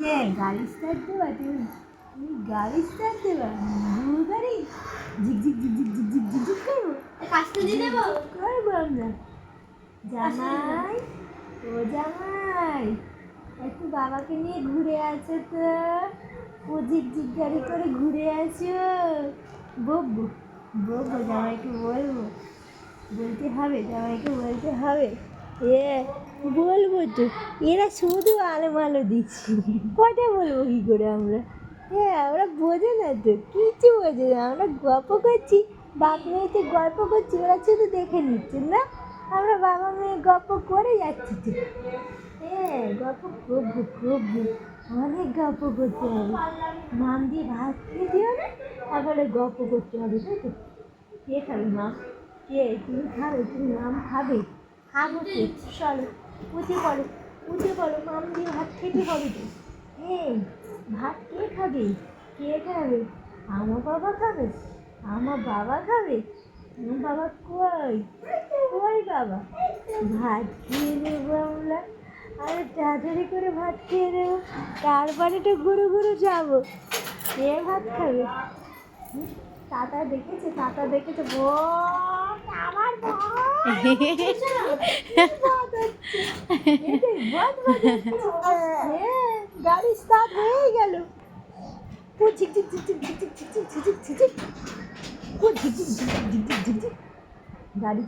হ্যাঁ, গাড়ি স্টার্ট দেওয়া তুমি, গাড়ি স্টার্ট দেওয়া গরু গাড়ি ঝিকঝিক ঝিকঝিক ঝিকঝিক ঝিকঝিক করবো, কাজটা দিয়ে দেবো। করবো আমরা। জামাই, ও জামাই, একটু বাবাকে নিয়ে ঘুরে আসো তো, ও ঝিকঝিক গাড়ি করে ঘুরে আসো। বকবো, বকবো, জামাইকে বলবো, বলতে হবে, জামাইকে বলতে হবে। এ বলবো তো, এরা শুধু আলো দিচ্ছি, কথা বলবো কী করে আমরা? হ্যাঁ, আমরা বোঝে না তো, কিছু বোঝে না, আমরা গল্প করছি, বাপ মেয়েতে গল্প করছি, ওরা শুধু দেখে নিচ্ছে না, আমরা বাবা মেয়ে গল্প করে যাচ্ছি তো। হ্যাঁ, গল্প করবো, অনেক গল্প করতে হবে, নাম দিয়ে ভাত খেতে হবে, তারপরে গল্প করতে হবে, তাই তো? কে খাবে মাম? কে? তুমি খাবে? তুমি মাম খাবে? খাবো তো, চলো উঠে পড়ো, মাম দিয়ে ভাত খেতে হবে তো। এই ভাত কে খাবে? কে খাবে? আমার বাবা খাবে? আমার বাবা খাবে? আমার বাবা কই? কই বাবা? ভাত খেয়ে নেবো আমরা, আরে তাড়াতাড়ি করে ভাত খেয়ে নেবো, তারপরে তো ঘুরু যাবো। কে ভাত খাবে? তাতা দেখেছে, আমার গাড়ি স্টার্ট হয়ে গেল, গাড়ি